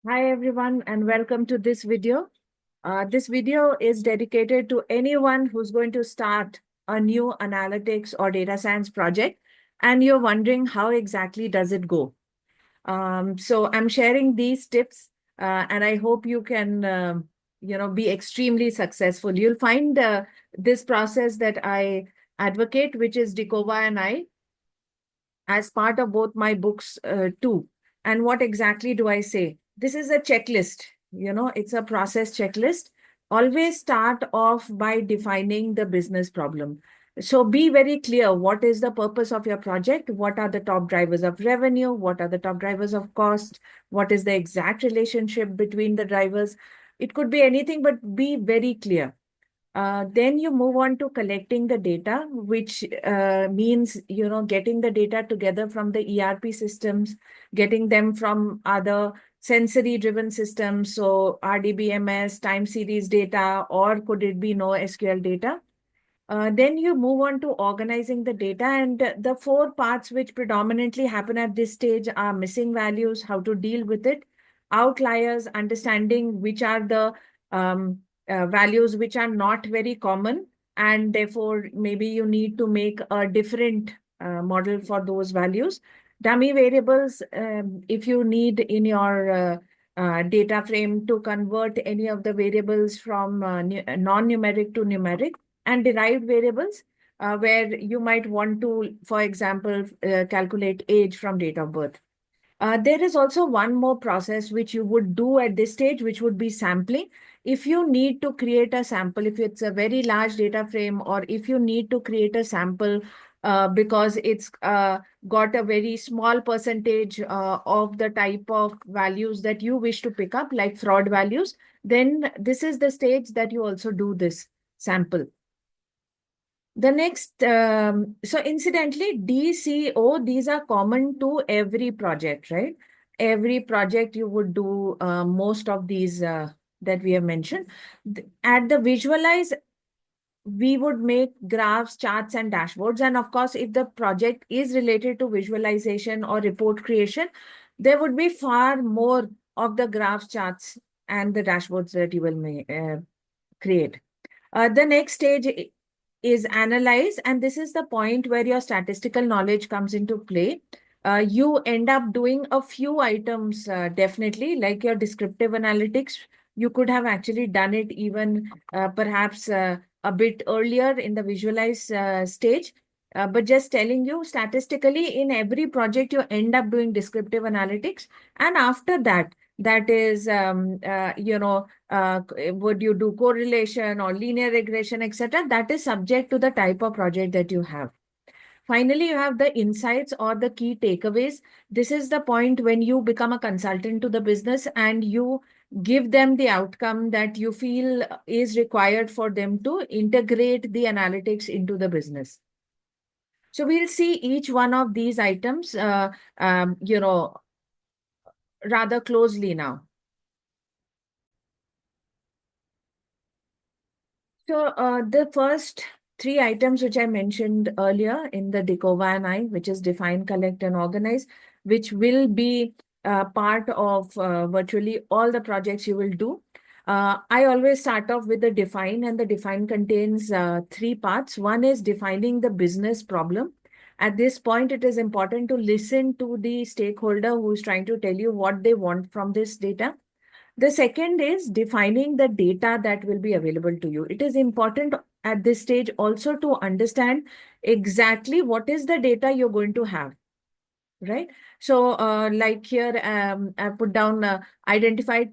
Hi everyone and welcome to this video. This video is dedicated to anyone who's going to start a new analytics or data science project and you're wondering how exactly does it go. So I'm sharing these tips and I hope you can be extremely successful. You'll find this process that I advocate, which is Dikova and I, as part of both my books too. And what exactly do I say? This is a checklist, it's a process checklist. Always start off by defining the business problem. So be very clear, what is the purpose of your project? What are the top drivers of revenue? What are the top drivers of cost? What is the exact relationship between the drivers? It could be anything, but be very clear. Then you move on to collecting the data, which means, getting the data together from the ERP systems, getting them from other sensory-driven systems, so RDBMS, time series data, or could it be NoSQL data? Then you move on to organizing the data, and the four parts which predominantly happen at this stage are missing values, how to deal with it, outliers, understanding which are the values which are not very common, and therefore maybe you need to make a different model for those values. Dummy variables, if you need in your data frame to convert any of the variables from non-numeric to numeric, and derived variables, where you might want to, for example, calculate age from date of birth. There is also one more process which you would do at this stage, which would be sampling. If you need to create a sample, if it's a very large data frame, or if you need to create a sample because it's got a very small percentage of the type of values that you wish to pick up, like fraud values, then this is the stage that you also do this sample. The next, so incidentally, DCO, these are common to every project, right? Every project you would do most of these that we have mentioned. At the visualize, we would make graphs, charts, and dashboards. And of course, if the project is related to visualization or report creation, there would be far more of the graphs, charts, and the dashboards that you will create. The next stage is analyze, and this is the point where your statistical knowledge comes into play. You end up doing a few items, definitely, like your descriptive analytics. You could have actually done it even perhaps a bit earlier in the visualize stage. But just telling you, statistically, in every project, you end up doing descriptive analytics. And after that, that is, would you do correlation or linear regression, etc.? That is subject to the type of project that you have. Finally, you have the insights or the key takeaways. This is the point when you become a consultant to the business and you give them the outcome that you feel is required for them to integrate the analytics into the business. So we'll see each one of these items, rather closely now. So the first three items which I mentioned earlier in the Dikova and I, which is define, collect, and organize, which will be part of virtually all the projects you will do. I always start off with the define, and the define contains three parts. One is defining the business problem. At this point, it is important to listen to the stakeholder who is trying to tell you what they want from this data. The second is defining the data that will be available to you. It is important at this stage also to understand exactly what is the data you're going to have, right? So like here, I put down identified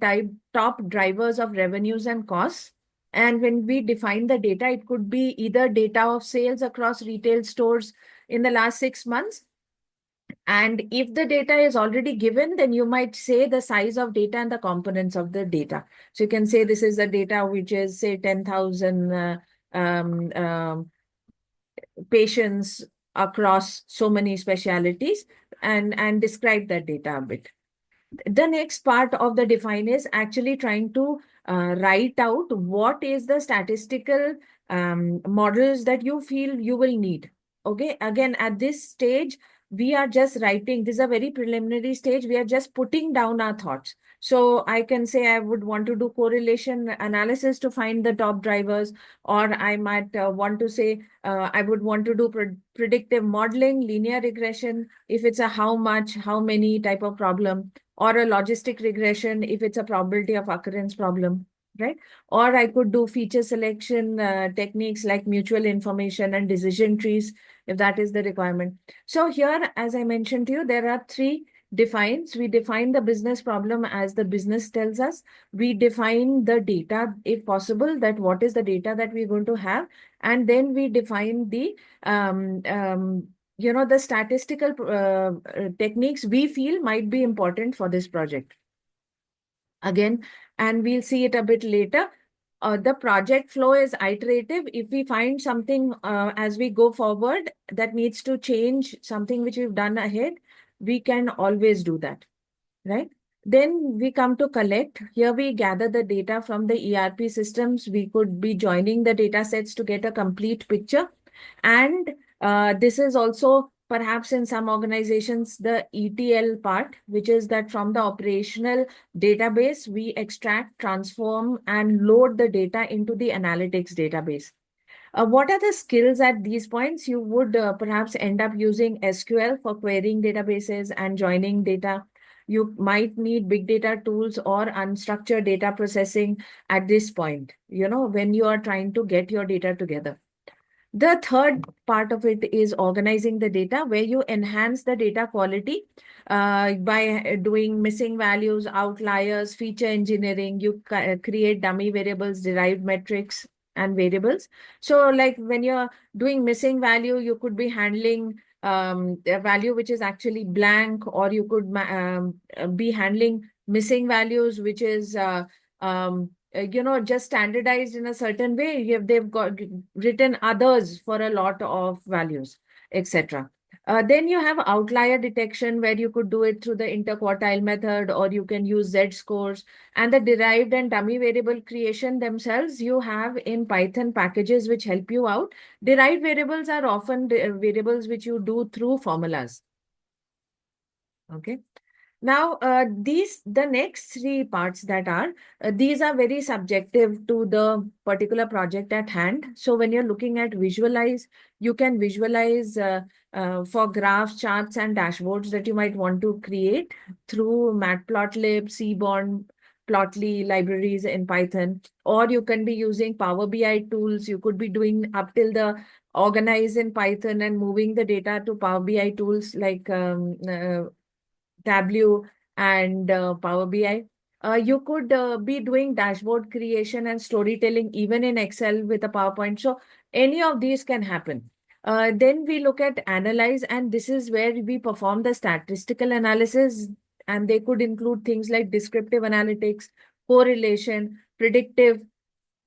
top drivers of revenues and costs. And when we define the data, it could be either data of sales across retail stores in the last 6 months. And if the data is already given, then you might say the size of data and the components of the data. So you can say this is the data which is, say, 10,000 um, um, patients across so many specialities, and describe that data a bit. The next part of the define is actually trying to write out what is the statistical models that you feel you will need. Okay, again, at this stage, we are just writing. This is a very preliminary stage. We are just putting down our thoughts. So I can say I would want to do correlation analysis to find the top drivers, or I might want to say I would want to do predictive modeling, linear regression, if it's a how much, how many type of problem, or a logistic regression if it's a probability of occurrence problem, right? Or I could do feature selection techniques like mutual information and decision trees if that is the requirement. So here, as I mentioned to you, there are three defines. We define the business problem as the business tells us. We define the data, if possible, that what is the data that we're going to have. And then we define the, the statistical techniques we feel might be important for this project. Again, and we'll see it a bit later. The project flow is iterative. If we find something as we go forward that needs to change something which we've done ahead, we can always do that, right? Then we come to collect. Here we gather the data from the ERP systems. We could be joining the data sets to get a complete picture. And this is also perhaps in some organizations, the ETL part, which is that from the operational database, we extract, transform, and load the data into the analytics database. What are the skills at these points? You would perhaps end up using SQL for querying databases and joining data. You might need big data tools or unstructured data processing at this point, when you are trying to get your data together. The third part of it is organizing the data, where you enhance the data quality by doing missing values, outliers, feature engineering. You create dummy variables, derived metrics, and variables. So like when you're doing missing value, you could be handling a value which is actually blank, or you could be handling missing values, which is just standardized in a certain way. They've got written others for a lot of values, etc. Then you have outlier detection, where you could do it through the interquartile method, or you can use z-scores. And the derived and dummy variable creation themselves, you have in Python packages which help you out. Derived variables are often variables which you do through formulas. Okay. Now, the next three parts that are, these are very subjective to the particular project at hand. So when you're looking at visualize, you can visualize for graphs, charts, and dashboards that you might want to create through Matplotlib, Seaborn, Plotly libraries in Python, or you can be using Power BI tools. You could be doing up till the organize in Python and moving the data to Power BI tools like Tableau and Power BI. You could be doing dashboard creation and storytelling even in Excel with a PowerPoint. So any of these can happen. Then we look at analyze, and this is where we perform the statistical analysis, and they could include things like descriptive analytics, correlation, predictive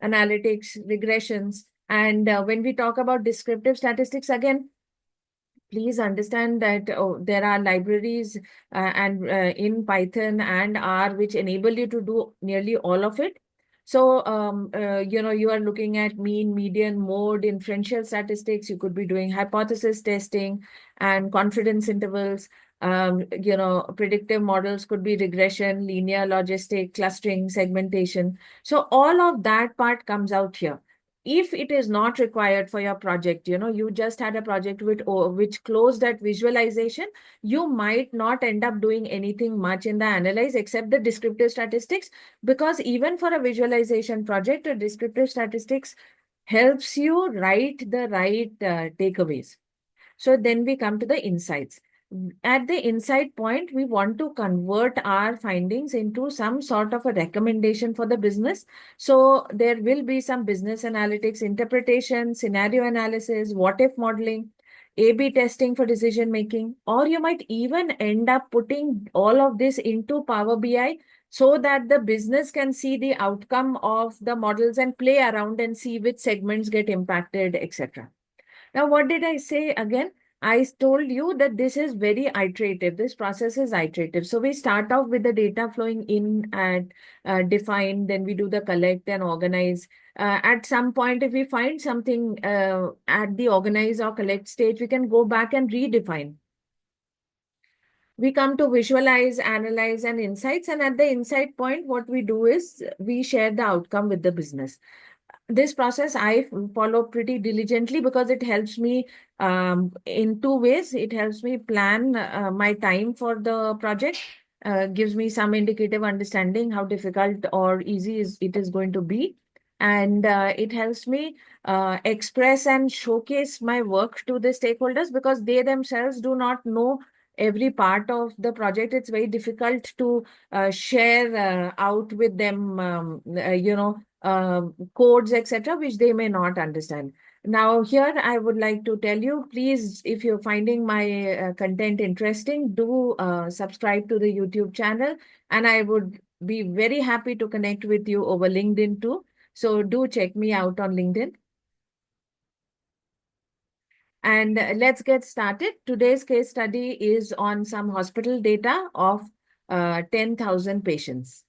analytics, regressions. And when we talk about descriptive statistics, again, please understand that there are libraries and in Python and R which enable you to do nearly all of it. So, you are looking at mean, median, mode, inferential statistics. You could be doing hypothesis testing and confidence intervals. Predictive models could be regression, linear logistic, clustering, segmentation. So all of that part comes out here. If it is not required for your project, you just had a project which closed at visualization, you might not end up doing anything much in the analyze except the descriptive statistics, because even for a visualization project, a descriptive statistics helps you write the right takeaways. So then we come to the insights. At the insight point, we want to convert our findings into some sort of a recommendation for the business. So there will be some business analytics, interpretation, scenario analysis, what if modeling, A/B testing for decision making, or you might even end up putting all of this into Power BI so that the business can see the outcome of the models and play around and see which segments get impacted, etc. Now, what did I say again? I told you that this is very iterative. This process is iterative. So we start off with the data flowing in and define, then we do the collect and organize. At some point, if we find something at the organize or collect stage, we can go back and redefine. We come to visualize, analyze, and insights. And at the insight point, what we do is we share the outcome with the business. This process I follow pretty diligently because it helps me in two ways. It helps me plan my time for the project, gives me some indicative understanding how difficult or easy it is going to be. And it helps me express and showcase my work to the stakeholders because they themselves do not know every part of the project. It's very difficult to share out with them, codes, etc., which they may not understand. Now, here I would like to tell you, please, if you're finding my content interesting, do subscribe to the YouTube channel, and I would be very happy to connect with you over LinkedIn too. So do check me out on LinkedIn. And let's get started. Today's case study is on some hospital data of 10,000 patients.